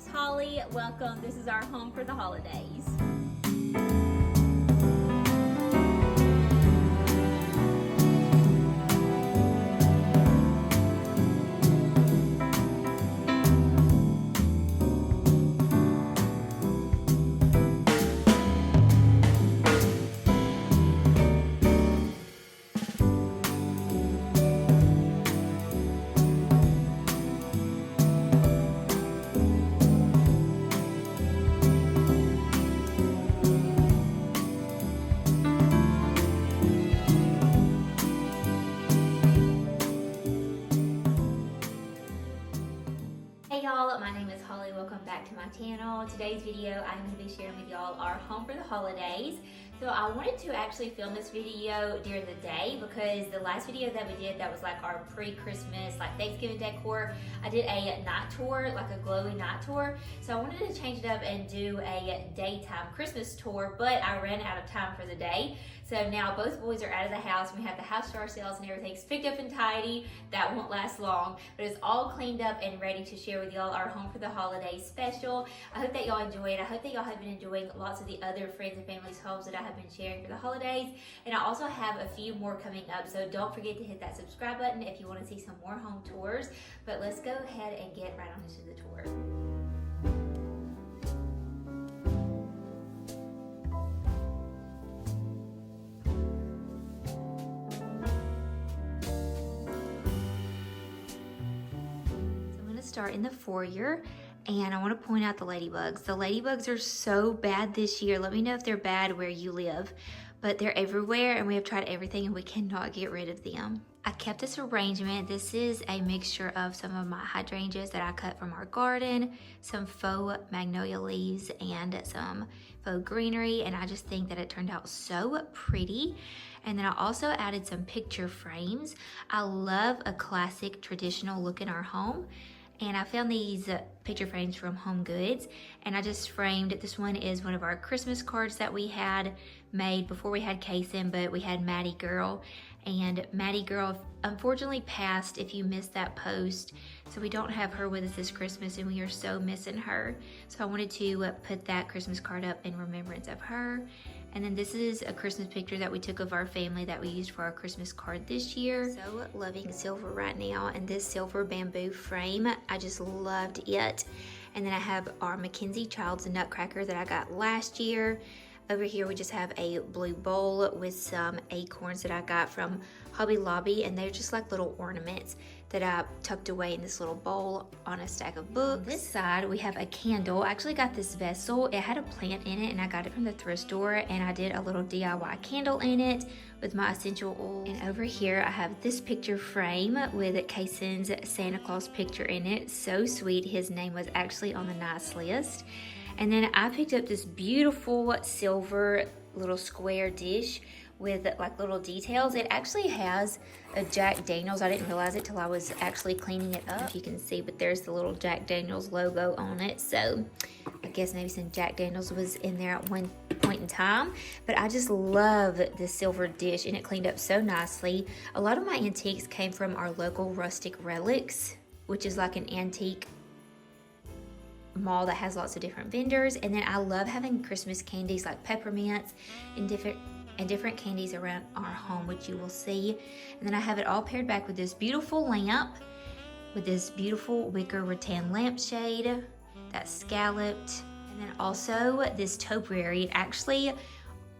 name's Holly. Welcome. This is our home for the holidays. Hey y'all, my name is Holly. Welcome back to my channel. Today's video, I'm going to be sharing with y'all our home for the holidays. So I wanted to actually film this video during the day because the last video that we did that was like our pre-Christmas, like Thanksgiving decor, I did a night tour, like a glowy night tour. So I wanted to change it up and do a daytime Christmas tour, but I ran out of time for the day. So now both boys are out of the house. We have the house to ourselves and everything's picked up and tidy. That won't last long, but it's all cleaned up and ready to share with y'all our home for the holidays special. I hope that y'all enjoy it. I hope that y'all have been enjoying lots of the other friends and family's homes that I have been sharing for the holidays. And I also have a few more coming up, so don't forget to hit that subscribe button if you want to see some more home tours. But let's go ahead and get right on into the tour. Start in the foyer, and I want to point out the ladybugs. The ladybugs are so bad this year. Let me know if they're bad where you live, but they're everywhere and we have tried everything and we cannot get rid of them. I kept this arrangement. This is a mixture of some of my hydrangeas that I cut from our garden, some faux magnolia leaves, and some faux greenery, and I just think that it turned out so pretty. And then I also added some picture frames. I love a classic traditional look in our home. And I found these picture frames from Home Goods, and I just framed, this one is one of our Christmas cards that we had made before we had Kason, but we had Maddie Girl, and Maddie Girl unfortunately passed if you missed that post, so we don't have her with us this Christmas and we are so missing her. So I wanted to put that Christmas card up in remembrance of her. And then this is a Christmas picture that we took of our family that we used for our Christmas card this year. So loving silver right now, and this silver bamboo frame, I just loved it. And then I have our Mackenzie Child's Nutcracker that I got last year. Over here we just have a blue bowl with some acorns that I got from Hobby Lobby, and they're just like little ornaments that I tucked away in this little bowl on a stack of books. On this side we have a candle. I actually got this vessel. It had a plant in it and I got it from the thrift store, and I did a little DIY candle in it with my essential oils. And over here I have this picture frame with Kason's Santa Claus picture in it. So sweet. His name was actually on the nice list. And then I picked up this beautiful silver little square dish with like little details. It actually has a Jack Daniels. I didn't realize it till I was actually cleaning it up. If you can see, but there's the little Jack Daniels logo on it. So I guess maybe some Jack Daniels was in there at one point in time. But I just love this silver dish, and it cleaned up so nicely. A lot of my antiques came from our local Rustic Relics, which is like an antique mall that has lots of different vendors. And then I love having Christmas candies like peppermints and different candies around our home, which you will see. And then I have it all paired back with this beautiful lamp, with this beautiful wicker rattan lampshade that's scalloped. And then also this topiary. It actually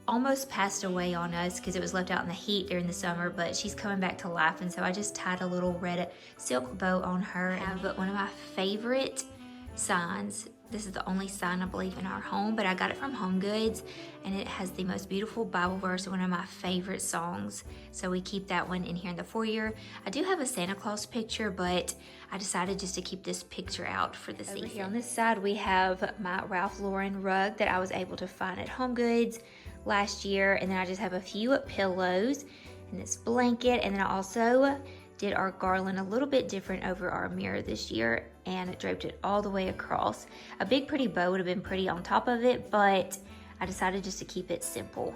almost passed away on us because it was left out in the heat during the summer, but she's coming back to life, and so I just tied a little red silk bow on her. I have one of my favorite signs. This is the only sign I believe in our home, but I got it from Home Goods, and it has the most beautiful Bible verse, one of my favorite songs. So we keep that one in here in the foyer. I do have a Santa Claus picture, but I decided just to keep this picture out for the season. Over here on this side, we have my Ralph Lauren rug that I was able to find at Home Goods last year, and then I just have a few pillows and this blanket, and then I also did our garland a little bit different over our mirror this year, and draped it all the way across. A big pretty bow would have been pretty on top of it, but I decided just to keep it simple.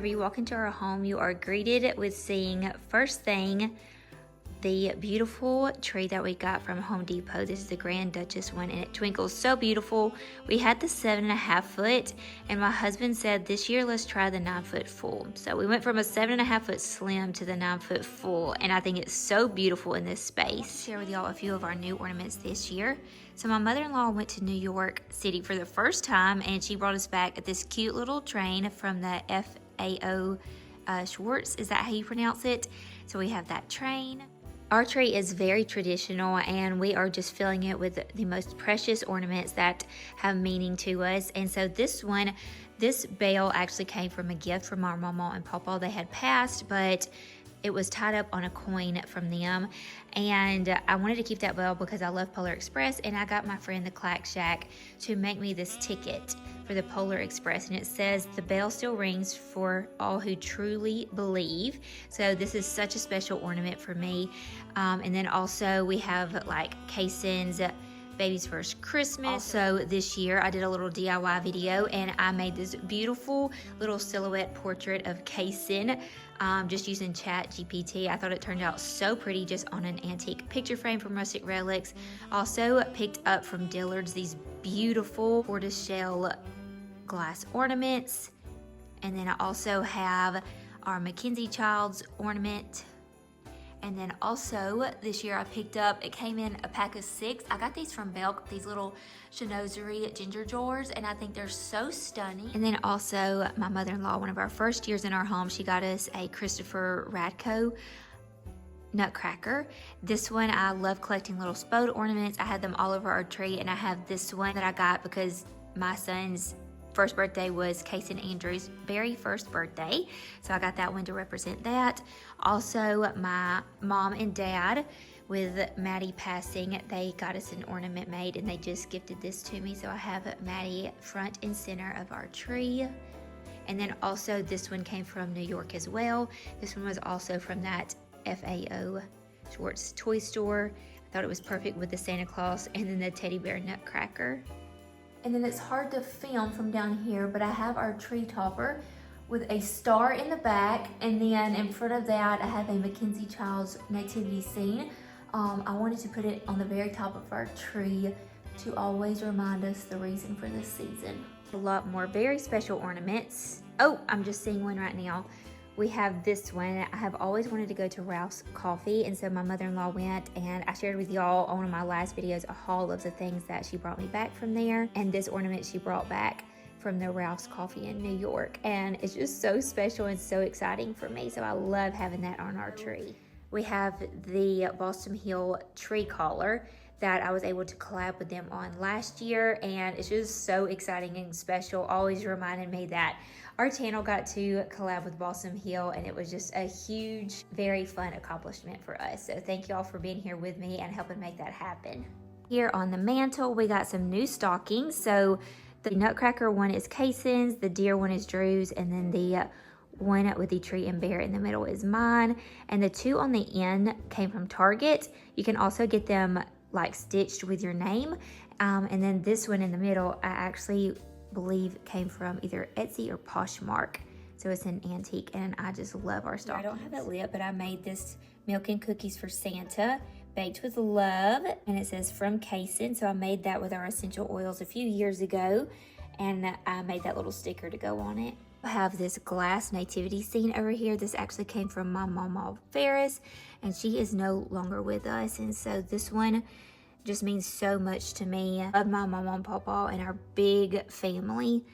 whenever you walk into our home, you are greeted with seeing, first thing, the beautiful tree that we got from Home Depot. This is the Grand Duchess one, and it twinkles so beautiful. We had the 7.5 foot, and my husband said this year let's try the 9 foot full. So we went from a 7.5 foot slim to the 9 foot full, and I think it's so beautiful in this space. Share with y'all a few of our new ornaments this year. So my mother-in-law went to New York City for the first time, and she brought us back this cute little train from the FAO Schwartz. Is that how you pronounce it? So we have that train. Our tree is very traditional, and we are just filling it with the most precious ornaments that have meaning to us. And so this bell actually came from a gift from our mama and papa. They had passed, but it was tied up on a coin from them, and I wanted to keep that bell because I love Polar Express, and I got my friend the Clack Shack to make me this ticket for the Polar Express, and it says the bell still rings for all who truly believe. So this is such a special ornament for me. And then also we have like Kaysen's Baby's First Christmas. Also this year I did a little DIY video, and I made this beautiful little silhouette portrait of Kaysen just using ChatGPT. I thought it turned out so pretty just on an antique picture frame from Rustic Relics. Also picked up from Dillard's these beautiful tortoiseshell glass ornaments. And then I also have our Mackenzie Child's ornament. And then also this year I picked up, it came in a pack of 6. I got these from Belk, these little chinoiserie ginger jars, and I think they're so stunning. And then also my mother-in-law, one of our first years in our home, she got us a Christopher Radko nutcracker. This one, I love collecting little spode ornaments. I had them all over our tree, and I have this one that I got because my son's first birthday was Kaysen Andrews' very first birthday. So I got that one to represent that. Also, my mom and dad, with Maddie passing, they got us an ornament made, and they just gifted this to me. So I have Maddie front and center of our tree. And then also this one came from New York as well. This one was also from that FAO Schwartz toy store. I thought it was perfect with the Santa Claus and then the teddy bear nutcracker. And then it's hard to film from down here, but I have our tree topper with a star in the back, and then in front of that I have a Mackenzie Child's nativity scene. I wanted to put it on the very top of our tree to always remind us the reason for this season. A lot more very special ornaments. Oh, I'm just seeing one right now. We have this one. I have always wanted to go to Ralph's Coffee, and so my mother-in-law went, and I shared with y'all on one of my last videos a haul of the things that she brought me back from there, and this ornament she brought back from the Ralph's Coffee in New York, and it's just so special and so exciting for me, so I love having that on our tree. We have the Balsam Hill tree collar that I was able to collab with them on last year, and it's just so exciting and special, always reminding me that our channel got to collab with Balsam Hill, and it was just a huge, very fun accomplishment for us. So thank y'all for being here with me and helping make that happen. Here on the mantle, we got some new stockings. So the nutcracker one is Kaysen's, the deer one is Drew's, and then the one with the tree and bear in the middle is mine. And the two on the end came from Target. You can also get them like stitched with your name. And then this one in the middle, I actually believe came from either Etsy or Poshmark. So it's an antique, and I just love our stockings. I don't have it lit, but I made this milk and cookies for Santa, baked with love, and it says from Kaysen. So I made that with our essential oils a few years ago, and I made that little sticker to go on it. I have this glass nativity scene over here. This actually came from my mama Ferris, and she is no longer with us, and so this one just means so much to me. I love my mama and papa and our big family.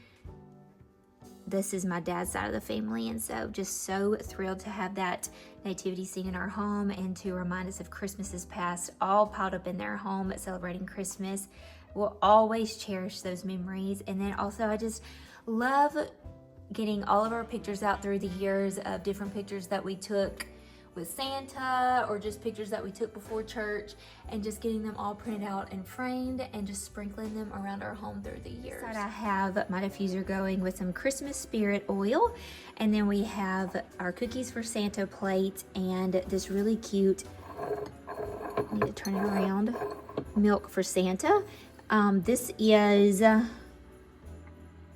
This is my dad's side of the family, and so just so thrilled to have that nativity scene in our home and to remind us of Christmases past, all piled up in their home celebrating Christmas. We'll always cherish those memories. And then also I just love getting all of our pictures out through the years of different pictures that we took with Santa, or just pictures that we took before church, and just getting them all printed out and framed and just sprinkling them around our home through the years. I have my diffuser going with some Christmas spirit oil, and then we have our cookies for Santa plate and this really cute, I need to turn it around, milk for Santa. This is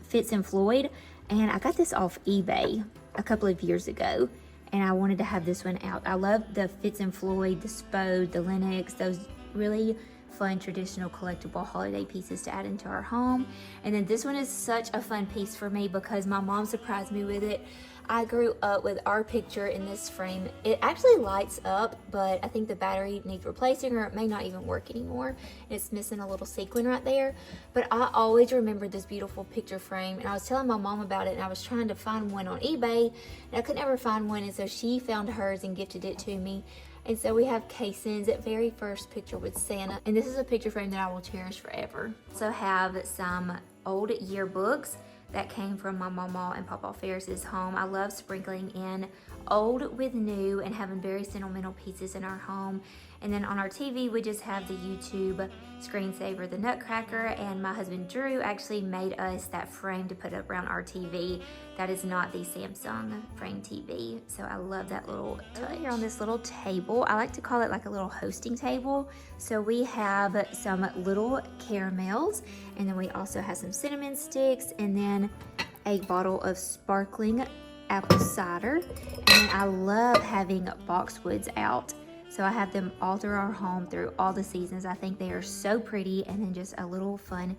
Fitz and Floyd, and I got this off eBay. a couple of years ago, and I wanted to have this one out. I love the Fitz and Floyd, the Spode, the Lennox, those really fun traditional collectible holiday pieces to add into our home. And then this one is such a fun piece for me because my mom surprised me with it. I grew up with our picture in this frame. It actually lights up, but I think the battery needs replacing, or it may not even work anymore. And it's missing a little sequin right there. But I always remember this beautiful picture frame, and I was telling my mom about it, and I was trying to find one on eBay, and I could never find one, and so she found hers and gifted it to me. And so we have Kaysen's very first picture with Santa, and this is a picture frame that I will cherish forever. Also have some old yearbooks that came from my Mama and Papa Ferris's home. I love sprinkling in old with new and having very sentimental pieces in our home. And then on our TV, we just have the YouTube screensaver, the Nutcracker, and my husband Drew actually made us that frame to put up around our TV. That is not the Samsung frame TV, so I love that little touch. Here on this little table, I like to call it like a little hosting table. So we have some little caramels, and then we also have some cinnamon sticks, and then a bottle of sparkling apple cider. And then I love having boxwoods out. So I have them all through our home through all the seasons. I think they are so pretty. And then just a little fun,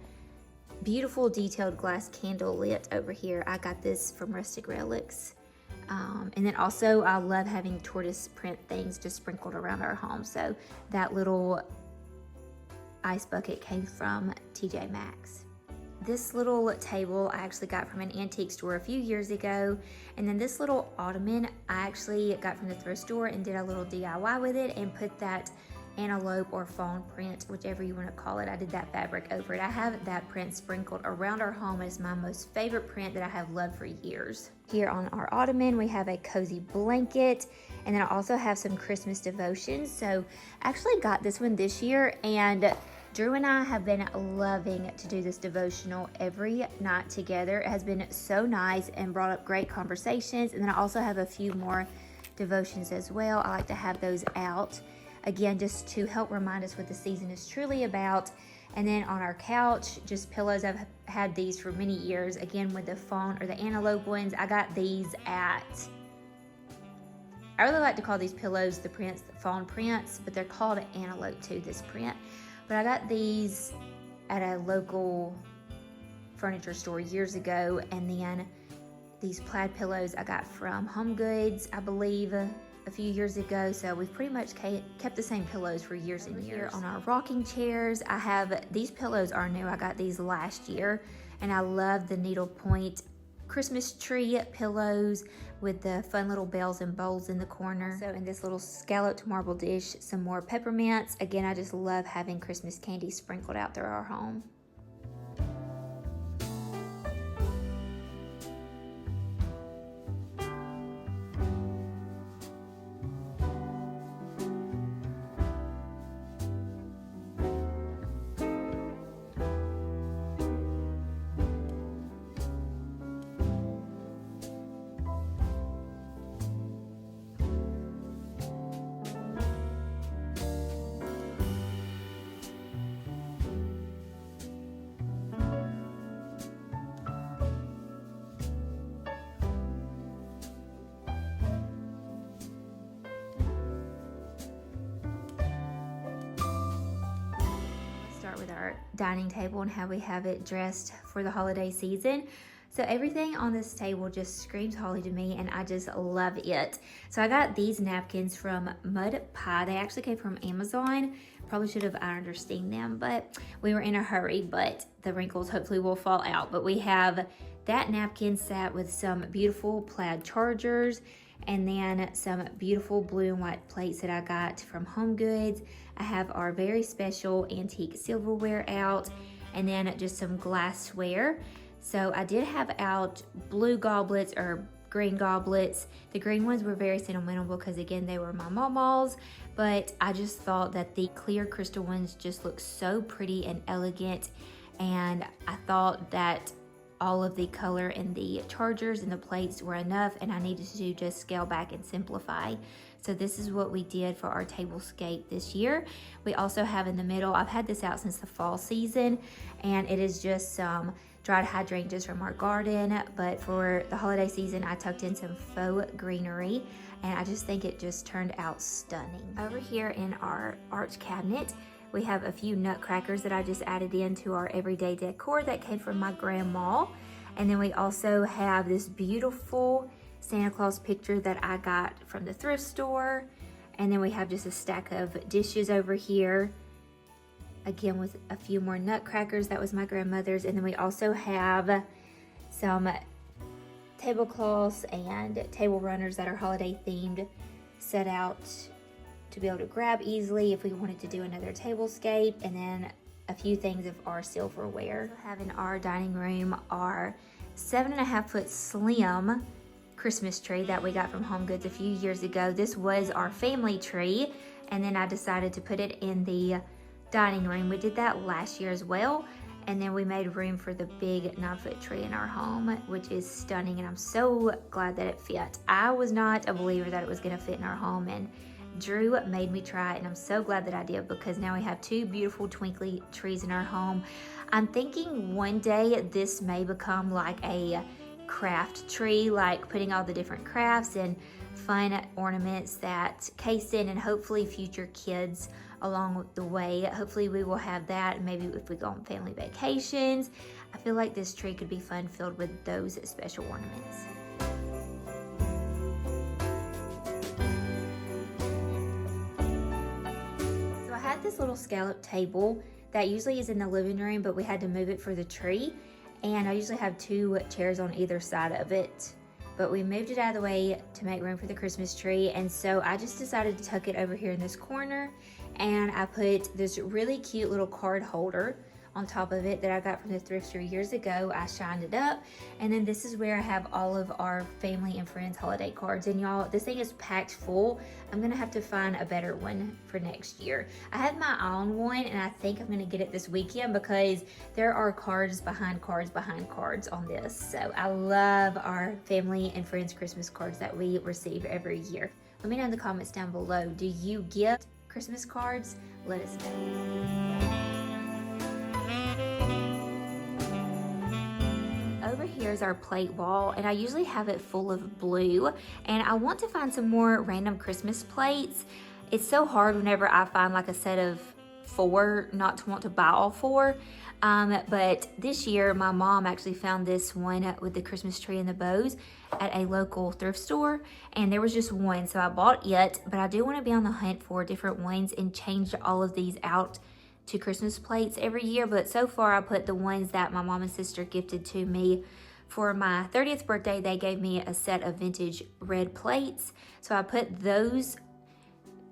beautiful detailed glass candle lit over here. I got this from Rustic Relics. And then also I love having tortoise print things just sprinkled around our home. So that little ice bucket came from TJ Maxx. This little table I actually got from an antique store a few years ago. And then this little ottoman I actually got from the thrift store and did a little DIY with it and put that antelope or fawn print, whichever you want to call it. I did that fabric over it. I have that print sprinkled around our home. It's my most favorite print that I have loved for years. Here on our ottoman, we have a cozy blanket, and then I also have some Christmas devotions. So I actually got this one this year, and Drew and I have been loving to do this devotional every night together. It has been so nice and brought up great conversations. And then I also have a few more devotions as well. I like to have those out, again, just to help remind us what the season is truly about. And then on our couch, just pillows. I've had these for many years. Again, with the fawn or the antelope ones, I got these at, I really like to call these pillows the prints, the fawn prints, but they're called antelope too, this print. But I got these at a local furniture store years ago, and then these plaid pillows I got from Home Goods, I believe, a few years ago. So we've pretty much kept the same pillows for years and years. Here on our rocking chairs, I have, these pillows are new. I got these last year, and I love the needlepoint Christmas tree pillows with the fun little bells and bowls in the corner. So in this little scalloped marble dish, some more peppermints. Again, I just love having Christmas candy sprinkled out through our home. With our dining table and how we have it dressed for the holiday season. So everything on this table just screams holly to me, and I just love it. So I got these napkins from Mud Pie. They actually came from Amazon. Probably should have ironed or steamed them, but we were in a hurry, but the wrinkles hopefully will fall out. But we have that napkin set with some beautiful plaid chargers, and then some beautiful blue and white plates that I got from Home Goods. I have our very special antique silverware out, and then just some glassware. So I did have out blue goblets or green goblets. The green ones were very sentimental because, again, they were my mama's, but I just thought that the clear crystal ones just looked so pretty and elegant, and I thought that all of the color and the chargers and the plates were enough, and I needed to just scale back and simplify. So this is what we did for our tablescape this year. We also have in the middle, I've had this out since the fall season, and it is just some dried hydrangeas from our garden, but for the holiday season, I tucked in some faux greenery, and I just think it just turned out stunning. Over here in our arch cabinet, we have a few nutcrackers that I just added into our everyday decor that came from my grandma. And then we also have this beautiful Santa Claus picture that I got from the thrift store. And then we have just a stack of dishes over here, again with a few more nutcrackers. That was my grandmother's. And then we also have some tablecloths and table runners that are holiday themed, set out to be able to grab easily if we wanted to do another tablescape. And then a few things of our silverware. We have in our dining room our 7.5 foot slim Christmas tree that we got from Home Goods a few years ago. This was our family tree, and then I decided to put it in the dining room. We did that last year as well, and then we made room for the big 9-foot tree in our home, which is stunning, and I'm so glad that it fit. I was not a believer that it was gonna fit in our home, and Drew made me try it, and I'm so glad that I did, because now we have two beautiful twinkly trees in our home. I'm thinking one day this may become like a craft tree, like putting all the different crafts and fun ornaments that case in, and hopefully future kids along the way. Hopefully we will have that, and maybe if we go on family vacations, I feel like this tree could be fun filled with those special ornaments. So I had this little scallop table that usually is in the living room, but we had to move it for the tree. And I usually have 2 chairs on either side of it, but we moved it out of the way to make room for the Christmas tree. And so I just decided to tuck it over here in this corner, and I put this really cute little card holder on top of it that I got from the thrift store years ago. I shined it up, and then this is where I have all of our family and friends holiday cards. And y'all, this thing is packed full. I'm gonna have to find a better one for next year. I have my own one, and I think I'm gonna get it this weekend because there are cards behind cards behind cards on this. So I love our family and friends Christmas cards that we receive every year. Let me know in the comments down below, do you get Christmas cards? Let us know. Over here is our plate wall, and I usually have it full of blue, and I want to find some more random Christmas plates. It's so hard whenever I find like a set of 4 not to want to buy all 4. But this year my mom actually found this one with the Christmas tree and the bows at a local thrift store, and there was just one, so I bought it. But I do want to be on the hunt for different ones and change all of these out to Christmas plates every year. But so far I put the ones that my mom and sister gifted to me for my 30th birthday. They gave me a set of vintage red plates, so I put those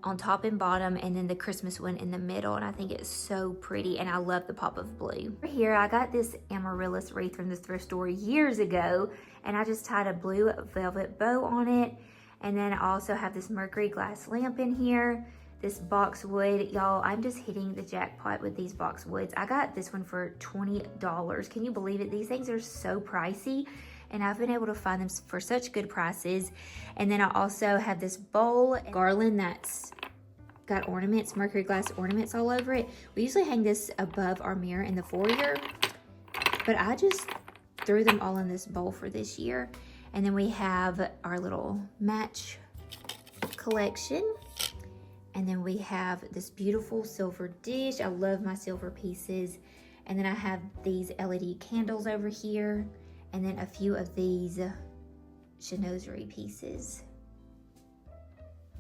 on top and bottom, and then the Christmas one in the middle, and I think it's so pretty, and I love the pop of blue. Over here I got this amaryllis wreath from the thrift store years ago, and I just tied a blue velvet bow on it. And then I also have this mercury glass lamp in here, this boxwood. Y'all, I'm just hitting the jackpot with these boxwoods. I got this one for $20. Can you believe it? These things are so pricey, and I've been able to find them for such good prices. And then I also have this bowl garland that's got ornaments, mercury glass ornaments all over it. We usually hang this above our mirror in the foyer, but I just threw them all in this bowl for this year. And then we have our little match collection. And then we have this beautiful silver dish. I love my silver pieces. And then I have these LED candles over here, and then a few of these chinoiserie pieces.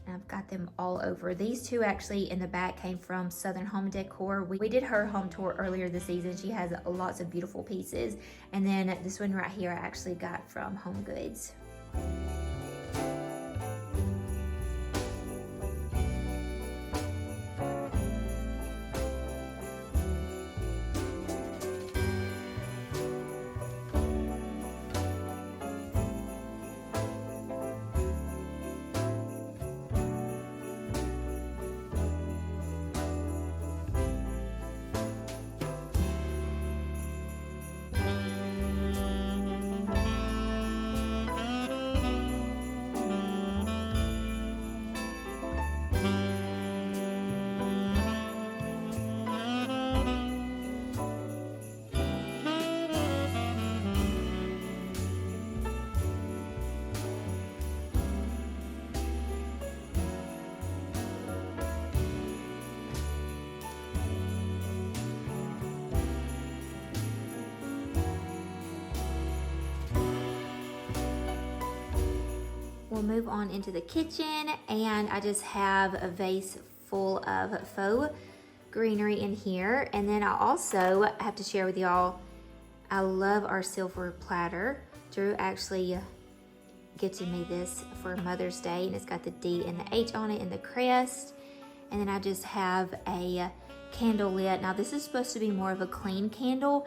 And I've got them all over. These two actually in the back came from Southern Home Decor. We did her home tour earlier this season. She has lots of beautiful pieces. And then this one right here I actually got from Home Goods. We'll move on into the kitchen, and I just have a vase full of faux greenery in here. And then I also have to share with y'all, I love our silver platter. Drew actually gifted me this for Mother's Day, and it's got the D and the H on it and the crest. And then I just have a candle lit. Now this is supposed to be more of a clean candle,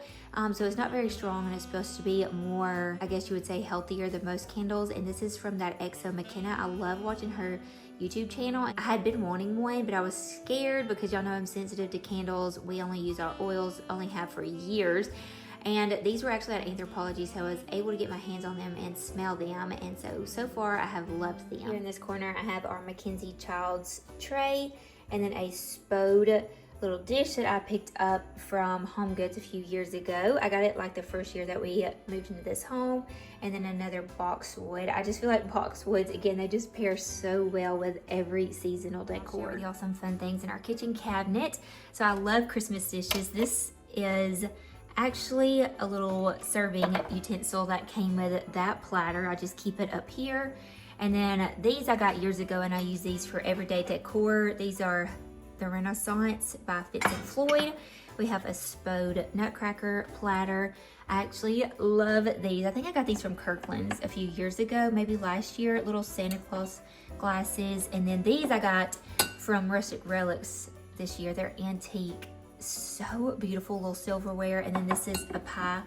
so it's not very strong, and it's supposed to be more, I guess you would say, healthier than most candles. And this is from that XO McKenna. I love watching her YouTube channel. I had been wanting one, but I was scared because y'all know I'm sensitive to candles. We only use our oils, only have for years. And these were actually at Anthropologie, so I was able to get my hands on them and smell them. And so far I have loved them. Here in this corner, I have our Mackenzie Childs tray, and then a Spode little dish that I picked up from Home Goods a few years ago. I got it like the first year that we moved into this home. And then another boxwood. I just feel like boxwoods, again, they just pair so well with every seasonal decor. I'll share with y'all some fun things in our kitchen cabinet. So I love Christmas dishes. This is actually a little serving utensil that came with that platter. I just keep it up here. And then these I got years ago, and I use these for everyday decor. These are the Renaissance by Fitz and Floyd. We have a Spode nutcracker platter. I actually love these. I think I got these from Kirkland's a few years ago, maybe last year. Little Santa Claus glasses. And then these I got from Rustic Relics this year. They're antique. So beautiful, little silverware. And then this is a pie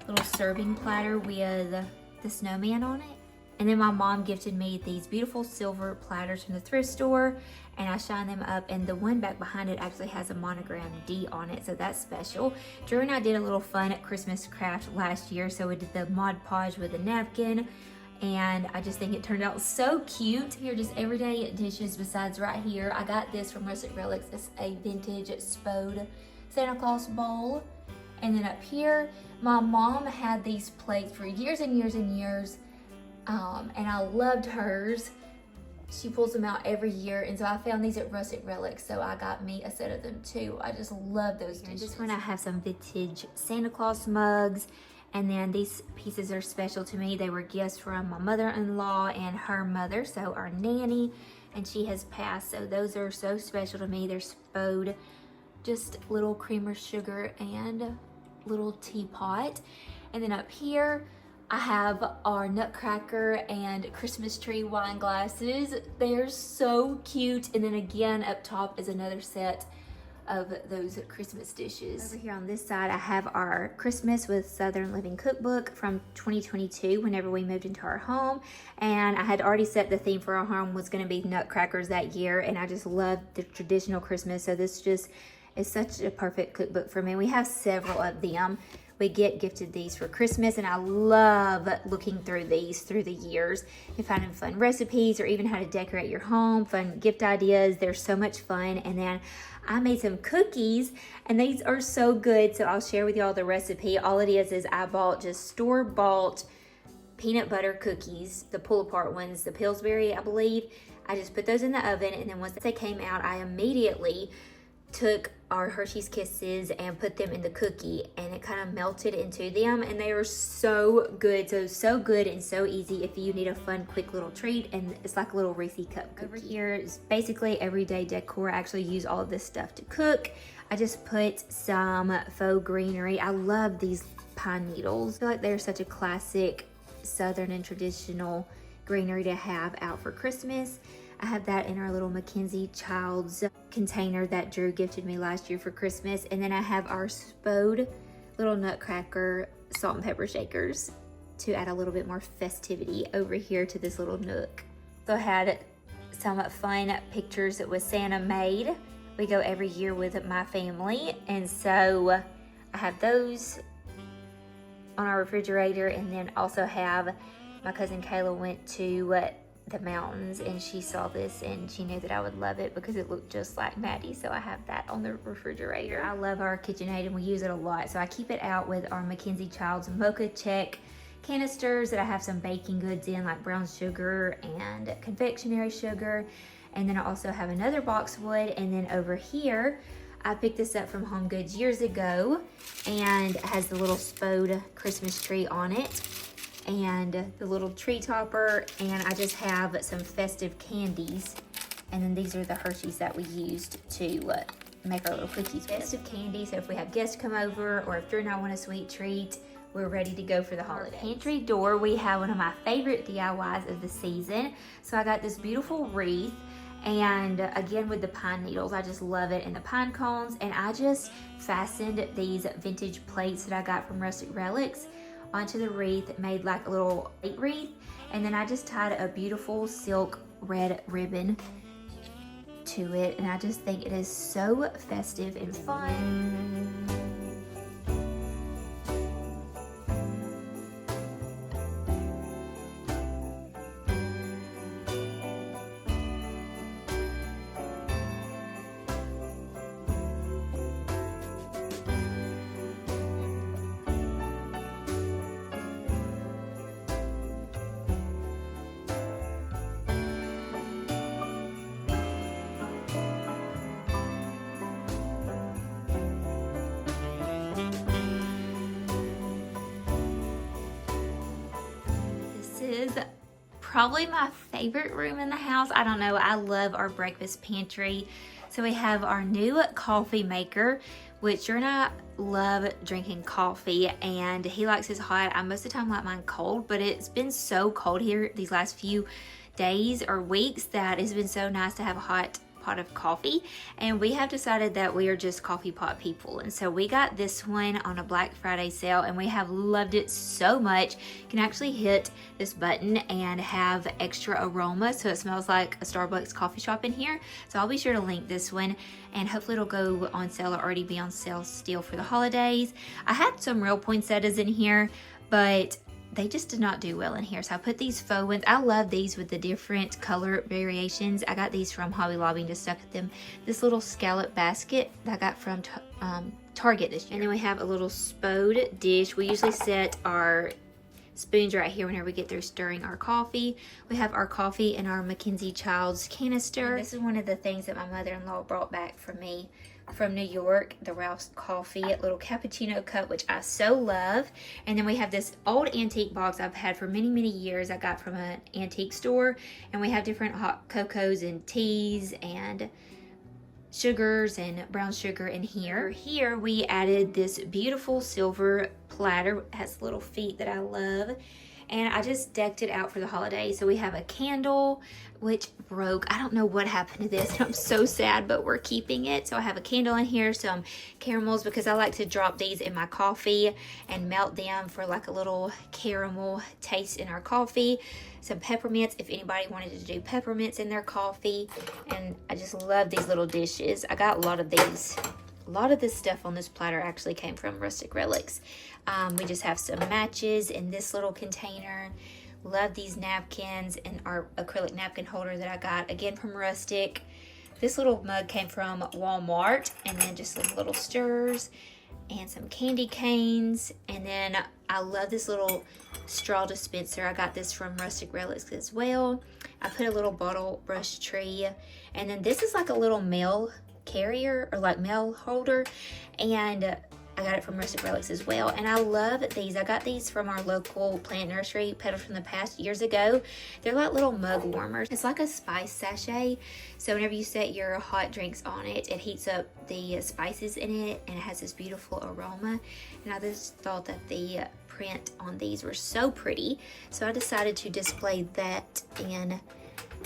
little serving platter with the snowman on it. And then my mom gifted me these beautiful silver platters from the thrift store, and I shine them up, and the one back behind it actually has a monogram D on it, so that's special. Drew and I did a little fun Christmas craft last year, so we did the Mod Podge with a napkin, and I just think it turned out so cute. Here, just everyday dishes besides right here. I got this from Rustic Relics. It's a vintage Spode Santa Claus bowl. And then up here, my mom had these plates for years and years and years. And I loved hers. She pulls them out every year, and so I found these at Rustic Relics, so I got me a set of them too. I just love those dishes. This one I have some vintage Santa Claus mugs, and then these pieces are special to me. They were gifts from my mother-in-law and her mother, so our nanny, and she has passed, so those are so special to me. They're Spode, just little creamer sugar and little teapot. And then up here, I have our nutcracker and Christmas tree wine glasses. They're so cute. And then again, up top is another set of those Christmas dishes. Over here on this side, I have our Christmas with Southern Living cookbook from 2022, whenever we moved into our home. And I had already set the theme for our home was gonna be nutcrackers that year. And I just love the traditional Christmas. So this just is such a perfect cookbook for me. We have several of them. We get gifted these for Christmas, and I love looking through these through the years and finding fun recipes or even how to decorate your home, fun gift ideas. They're so much fun. And then I made some cookies, and these are so good. So I'll share with y'all the recipe. All it is I bought just store-bought peanut butter cookies, the pull-apart ones, the Pillsbury, I believe. I just put those in the oven, and then once they came out, I immediately took our Hershey's Kisses and put them in the cookie, and it kind of melted into them, and they are so good. So good and so easy if you need a fun quick little treat. And it's like a little Reese's cup cookie. Over here is basically everyday decor. I actually use all of this stuff to cook. I just put some faux greenery. I love these pine needles. I feel like they're such a classic Southern and traditional greenery to have out for Christmas. I have that in our little Mackenzie Childs container that Drew gifted me last year for Christmas. And then I have our Spode little nutcracker salt and pepper shakers to add a little bit more festivity over here to this little nook. So I had some fun pictures that was Santa made. We go every year with my family, and so I have those on our refrigerator. And then also have my cousin Kayla went to the mountains, and she saw this and she knew that I would love it because it looked just like Maddie, so I have that on the refrigerator. I love our KitchenAid and we use it a lot, so I keep it out with our Mackenzie Childs Mocha Check canisters that I have some baking goods in, like brown sugar and confectionery sugar. And then I also have another boxwood. And then over here, I picked this up from Home Goods years ago, and it has the little Spode Christmas tree on it. and the little tree topper, and I just have some festive candies. And then these are the Hershey's that we used to make our little cookies with. Festive candy, so if we have guests come over or if Drew and I want a sweet treat, we're ready to go for the holidays. Pantry door, we have one of my favorite DIYs of the season. So I got this beautiful wreath, and again with the pine needles, I just love it, and the pine cones, and I just fastened these vintage plates that I got from Rustic Relics onto the wreath, made like a little plate wreath, and then I just tied a beautiful silk red ribbon to it, and I just think it is so festive and fun. Is probably my favorite room in the house. I don't know, I love our breakfast pantry. So we have our new coffee maker, which Drew and I love drinking coffee, and he likes his hot. I most of the time like mine cold, but it's been so cold here these last few days or weeks that it's been so nice to have a hot pot of coffee, and we have decided that we are just coffee pot people, and so we got this one on a Black Friday sale, and we have loved it so much. You can actually hit this button and have extra aroma, so it smells like a Starbucks coffee shop in here. So I'll be sure to link this one, and hopefully it'll go on sale or already be on sale still for the holidays. I had some real poinsettias in here, but they just did not do well in here, so I put these faux ones. I love these with the different color variations. I got these from Hobby Lobby and just stuck at them. This little scallop basket that I got from Target this year. And then we have a little spode dish. We usually set our spoons right here whenever we get through stirring our coffee. We have our coffee in our Mackenzie Childs canister. And this is one of the things that my mother-in-law brought back for me from New York, the Ralph's Coffee little cappuccino cup, which I so love. And then we have this old antique box I've had for many, many years. I got from an antique store, and we have different hot cocos and teas and sugars and brown sugar in here. Here we added this beautiful silver platter. It has little feet that I love, and I just decked it out for the holidays. So we have a candle, which broke. I don't know what happened to this. I'm so sad, but we're keeping it. So I have a candle in here, some caramels, because I like to drop these in my coffee and melt them for like a little caramel taste in our coffee. Some peppermints, if anybody wanted to do peppermints in their coffee. And I just love these little dishes. I got a lot of these. A lot of this stuff on this platter actually came from Rustic Relics. We just have some matches in this little container. Love these napkins and our acrylic napkin holder that I got again from Rustic. This little mug came from Walmart, and then just some little stirrers and some candy canes. And then I love this little straw dispenser. I got this from Rustic Relics as well. I put a little bottle brush tree, and then this is like a little mail carrier or like mail holder, and I got it from Rustic Relics as well. And I love these. I got these from our local plant nursery, Petals from the Past, years ago. They're like little mug warmers. It's like a spice sachet. So whenever you set your hot drinks on it, it heats up the spices in it, and it has this beautiful aroma. And I just thought that the print on these were so pretty. So I decided to display that in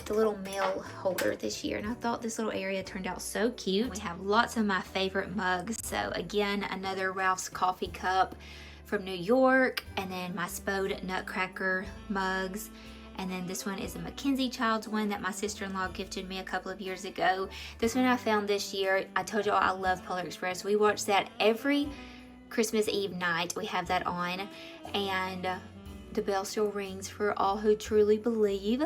the little mail holder this year, and I thought this little area turned out so cute. We have lots of my favorite mugs. So again, another Ralph's coffee cup from New York, and then my Spode Nutcracker mugs, and then this one is a Mackenzie Childs one that my sister-in-law gifted me a couple of years ago. This one I found this year. I told y'all I love Polar Express. We watch that every Christmas Eve night. We have that on, and the bell still rings for all who truly believe.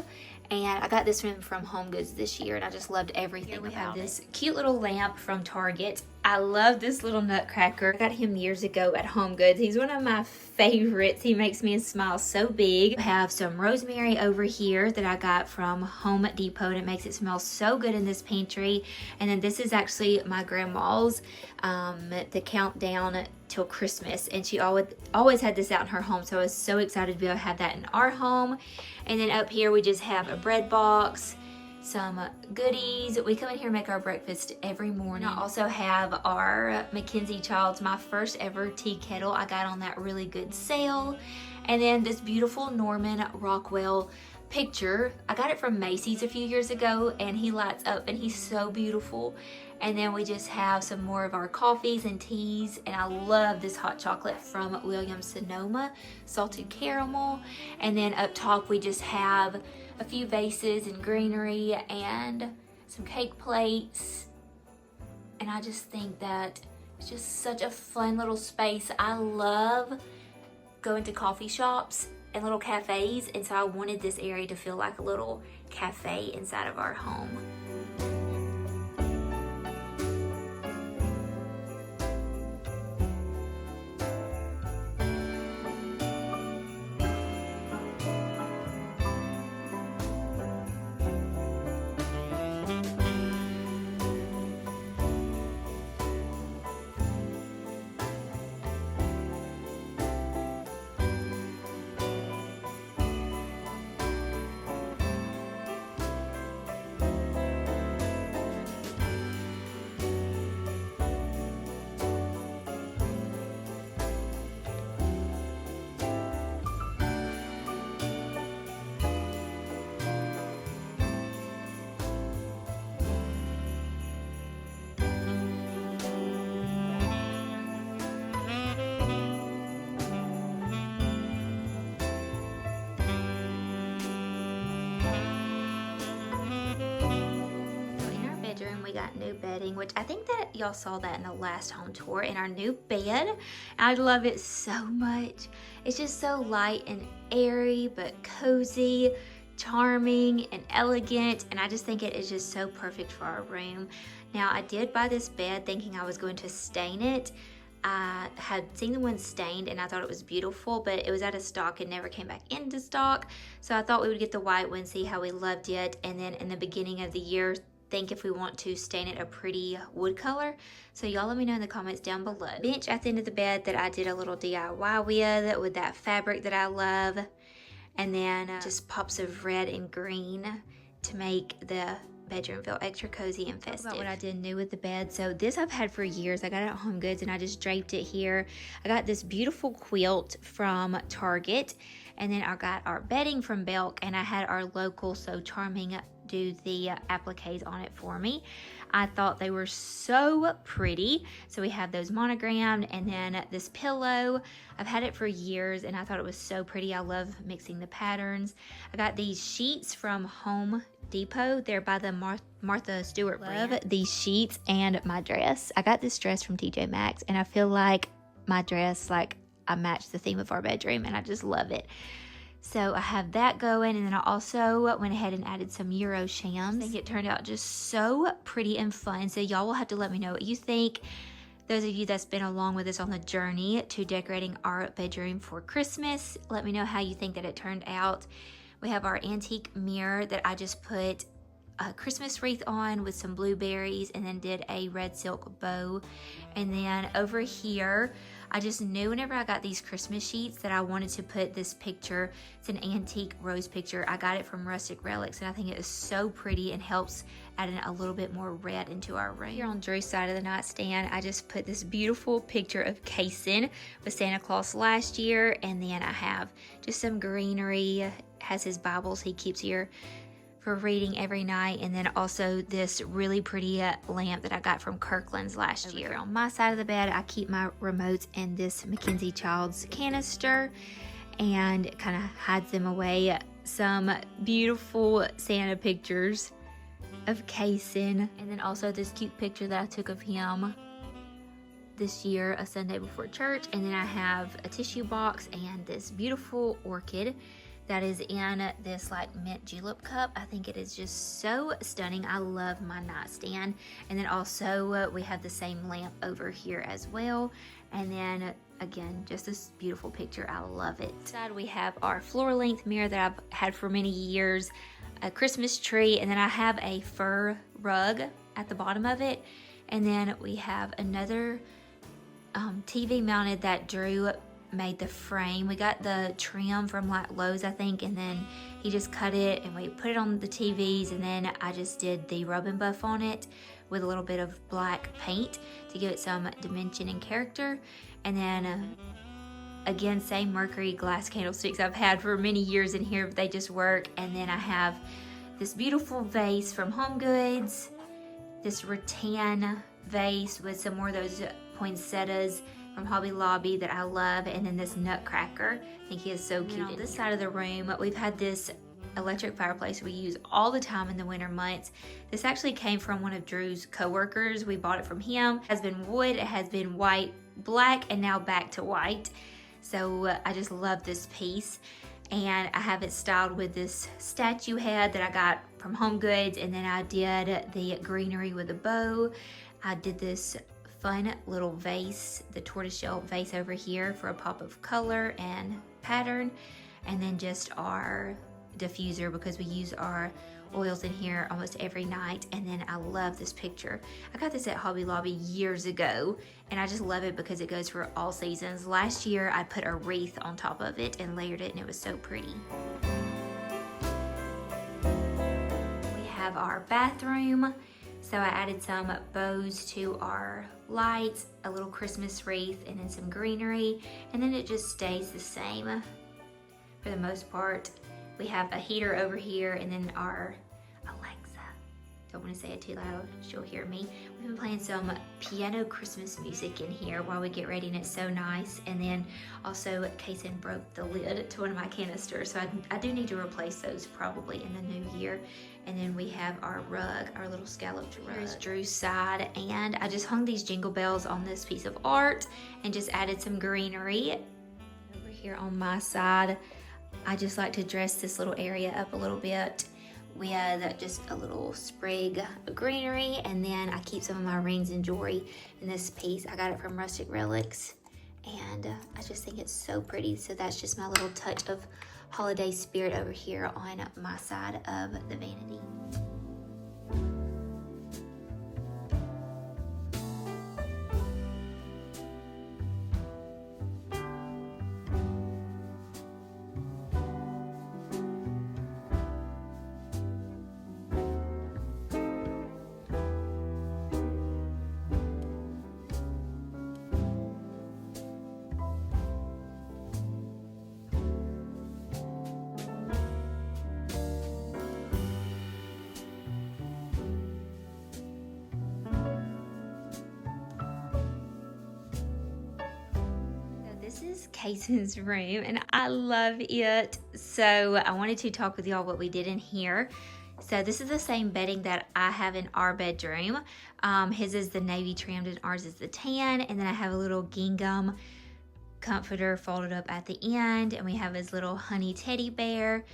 And I got this one from Home Goods this year, and I just loved everything about it. We have this cute little lamp from Target. I love this little nutcracker. I got him years ago at Home Goods. He's one of my favorites. He makes me smile so big. I have some rosemary over here that I got from Home Depot, and it makes it smell so good in this pantry. And then this is actually my grandma's, the countdown till Christmas, and she always had this out in her home, so I was so excited to be able to have that in our home. And then up here we just have a bread box, some goodies. We come in here and make our breakfast every morning. I also have our Mackenzie Childs, my first ever tea kettle. I got on that really good sale. And then this beautiful Norman Rockwell picture. I got it from Macy's a few years ago, and he lights up and he's so beautiful. And then we just have some more of our coffees and teas, and I love this hot chocolate from Williams Sonoma, salted caramel. And then up top we just have a few vases and greenery and some cake plates. And I just think that it's just such a fun little space. I love going to coffee shops and little cafes, and so I wanted this area to feel like a little cafe inside of our home. Got new bedding, which I think that y'all saw that in the last home tour, in our new bed. I love it so much. It's just so light and airy, but cozy, charming and elegant, and I just think it is just so perfect for our room. Now, I did buy this bed thinking I was going to stain it. I had seen the one stained and I thought it was beautiful, but it was out of stock and never came back into stock. So I thought we would get the white one, see how we loved it, and then in the beginning of the year think if we want to stain it a pretty wood color. So y'all let me know in the comments down below. Bench at the end of the bed that I did a little DIY with that fabric that I love, and then just pops of red and green to make the bedroom feel extra cozy and festive. About what I did new with the bed. So this I've had for years. I got it at Home Goods and I just draped it here. I got this beautiful quilt from Target, and then I got our bedding from Belk, and I had our local So Charming do the appliques on it for me. I thought they were so pretty. So we have those monogrammed, and then this pillow. I've had it for years and I thought it was so pretty. I love mixing the patterns. I got these sheets from Home Depot. They're by the Martha Stewart brand. Love these sheets and my dress. I got this dress from TJ Maxx, and I feel like my dress, like I match the theme of our bedroom, and I just love it. So I have that going, and then I also went ahead and added some Euro shams. I think it turned out just so pretty and fun. So y'all will have to let me know what you think. Those of you that's been along with us on the journey to decorating our bedroom for Christmas, let me know how you think that it turned out. We have our antique mirror that I just put a Christmas wreath on with some blueberries, and then did a red silk bow. And then over here, I just knew whenever I got these Christmas sheets that I wanted to put this picture. It's an antique rose picture. I got it from Rustic Relics, and I think it is so pretty and helps add in a little bit more red into our room. Here on Drew's side of the nightstand, I just put this beautiful picture of Kason with Santa Claus last year, and then I have just some greenery. Has his Bibles he keeps here for reading every night, and then also this really pretty lamp that I got from Kirkland's last year. On my side of the bed, I keep my remotes in this Mackenzie Childs canister and kind of hides them away. Some beautiful Santa pictures of Kason, and then also this cute picture that I took of him this year, a Sunday before church. And then I have a tissue box and this beautiful orchid that is in this like mint julep cup. I think it is just so stunning. I love my nightstand. And then also we have the same lamp over here as well. And then again, just this beautiful picture. I love it. Inside we have our floor length mirror that I've had for many years, a Christmas tree, and then I have a fur rug at the bottom of it. And then we have another TV mounted that Drew made the frame. We got the trim from like Lowe's, I think, and then he just cut it and we put it on the TVs, and then I just did the rub and buff on it with a little bit of black paint to give it some dimension and character. And then again, same Mercury glass candlesticks I've had for many years in here, but they just work. And then I have this beautiful vase from Home Goods, this rattan vase with some more of those poinsettias from Hobby Lobby that I love, and then this nutcracker. I think he is so cute. On this side of the room, we've had this electric fireplace we use all the time in the winter months. This actually came from one of Drew's co-workers. We bought it from him. It has been wood, it has been white, black, and now back to white. So I just love this piece. And I have it styled with this statue head that I got from Home Goods, and then I did the greenery with a bow. I did this fun little vase, the tortoiseshell vase over here for a pop of color and pattern, and then just our diffuser because we use our oils in here almost every night. And then I love this picture. I got this at Hobby Lobby years ago, and I just love it because it goes for all seasons. Last year I put a wreath on top of it and layered it, and it was so pretty. We have our bathroom. So I added some bows to our lights, a little Christmas wreath, and then some greenery, and then it just stays the same for the most part. We have a heater over here, and then our Alexa. Don't want to say it too loud, she'll hear me. We've been playing some piano Christmas music in here while we get ready, and it's so nice. And then also Kason broke the lid to one of my canisters, so I do need to replace those probably in the new year. And then we have our rug, our little scalloped rug. Here's Drew's side, and I just hung these jingle bells on this piece of art and just added some greenery. Over here on my side, I just like to dress this little area up a little bit with just a little sprig of greenery, and then I keep some of my rings and jewelry in this piece. I got it from Rustic Relics, and I just think it's so pretty. So that's just my little touch of holiday spirit over here on my side of the vanity. Kason's room, and I love it. So I wanted to talk with y'all what we did in here. So this is the same bedding that I have in our bedroom. His is the navy trimmed and ours is the tan, and then I have a little gingham comforter folded up at the end, and we have his little honey teddy bear.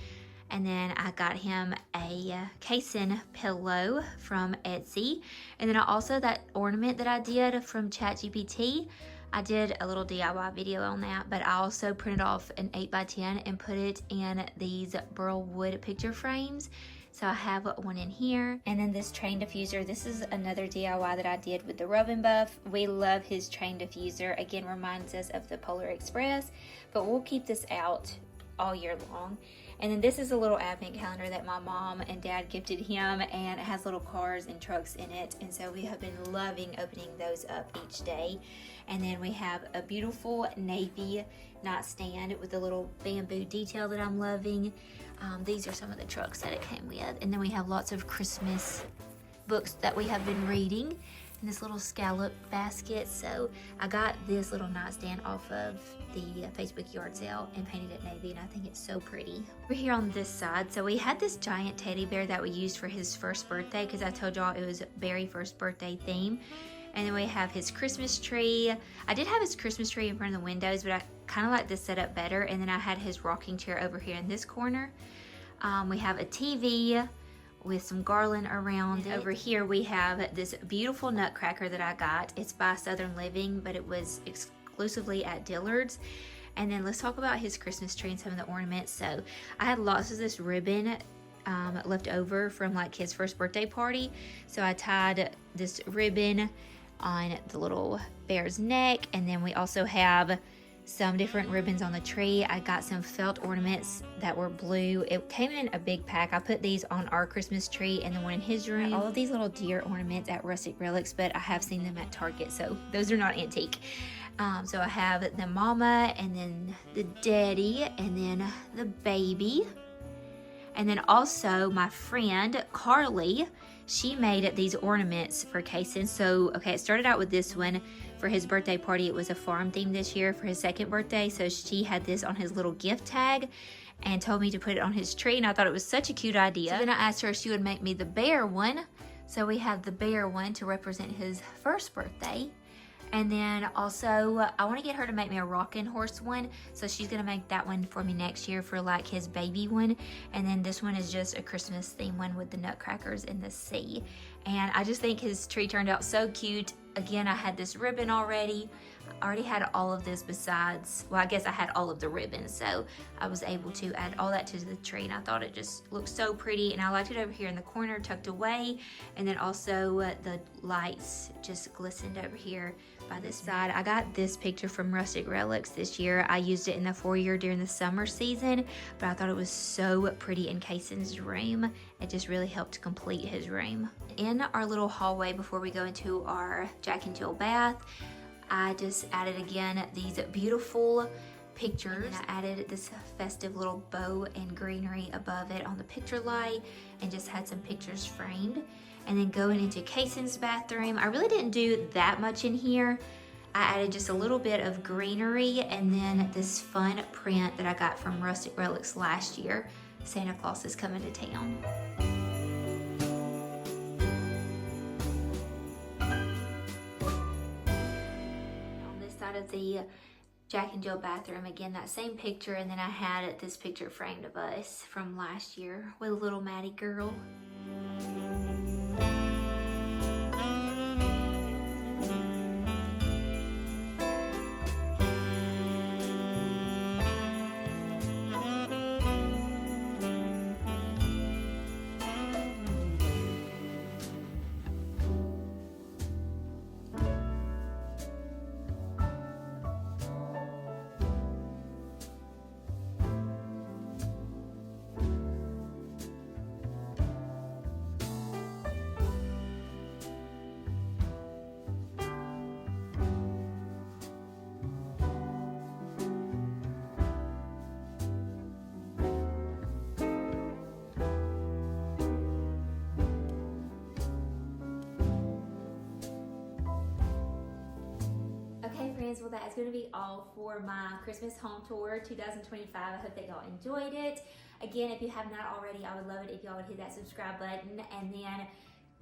And then I got him a Kason pillow from Etsy, and then I also, that ornament that I did from ChatGPT, I did a little DIY video on that, but I also printed off an 8x10 and put it in these burl wood picture frames. So I have one in here. And then this train diffuser, this is another DIY that I did with the rub and buff. We love his train diffuser. Again, reminds us of the Polar Express, but we'll keep this out all year long. And then this is a little advent calendar that my mom and dad gifted him, and it has little cars and trucks in it. And so we have been loving opening those up each day. And then we have a beautiful navy nightstand with a little bamboo detail that I'm loving. These are some of the trucks that it came with. And then we have lots of Christmas books that we have been reading in this little scallop basket. So I got this little nightstand off of the Facebook yard sale and painted it navy, and I think it's so pretty. We're here on this side. So we had this giant teddy bear that we used for his first birthday, because I told y'all it was Barry's first birthday theme. And then we have his Christmas tree. I did have his Christmas tree in front of the windows, but kind of like this setup better. And then I had his rocking chair over here in this corner. We have a TV with some garland around it. Over here we have this beautiful nutcracker that I got. It's by Southern Living, but it was exclusively at Dillard's. And then let's talk about his Christmas tree and some of the ornaments. So I had lots of this ribbon left over from like his first birthday party. So I tied this ribbon on the little bear's neck, and then we also have some different ribbons on the tree. I got some felt ornaments that were blue. It came in a big pack. I put these on our Christmas tree and the one in his room. All of these little deer ornaments at Rustic Relics, but I have seen them at Target, so those are not antique. So I have the mama, and then the daddy, and then the baby. And then also my friend Carly, she made these ornaments for Kason. So, okay, it started out with this one. For his birthday party, it was a farm theme this year for his second birthday. So she had this on his little gift tag and told me to put it on his tree. And I thought it was such a cute idea. So then I asked her if she would make me the bear one. So we have the bear one to represent his first birthday. And then also, I want to get her to make me a rocking horse one. So she's going to make that one for me next year for like his baby one. And then this one is just a Christmas theme one with the nutcrackers in the sea. And I just think his tree turned out so cute. Again, I had this ribbon already. I already had all of this besides, well, I guess I had all of the ribbons. So I was able to add all that to the tree, and I thought it just looked so pretty. And I liked it over here in the corner, tucked away. And then also the lights just glistened over here by this side. I got this picture from Rustic Relics this year. I used it in the foyer during the summer season, but I thought it was so pretty in Kason's room. It just really helped complete his room. In our little hallway before we go into our Jack and Jill bath, I just added again these beautiful pictures. And I added this festive little bow and greenery above it on the picture light, and just had some pictures framed. And then going into Kason's bathroom, I really didn't do that much in here. I added just a little bit of greenery, and then this fun print that I got from Rustic Relics last year. Santa Claus is coming to town. Of the Jack and Jill bathroom, again that same picture, and then I had this picture framed of us from last year with little Maddie girl. Well, that is going to be all for my Christmas home tour 2025. I hope that y'all enjoyed it. Again, if you have not already, I would love it if y'all would hit that subscribe button, and then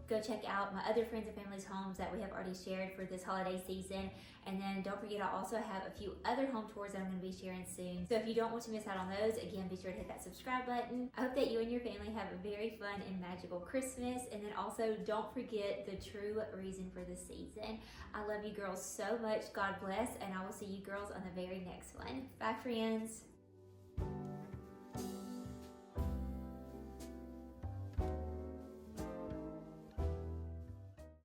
go check out my other friends and families' homes that we have already shared for this holiday season. And then don't forget, I also have a few other home tours that I'm going to be sharing soon. So if you don't want to miss out on those, again, be sure to hit that subscribe button. I hope that you and your family have a very fun and magical Christmas. And then also don't forget the true reason for the season. I love you girls so much. God bless. And I will see you girls on the very next one. Bye, friends.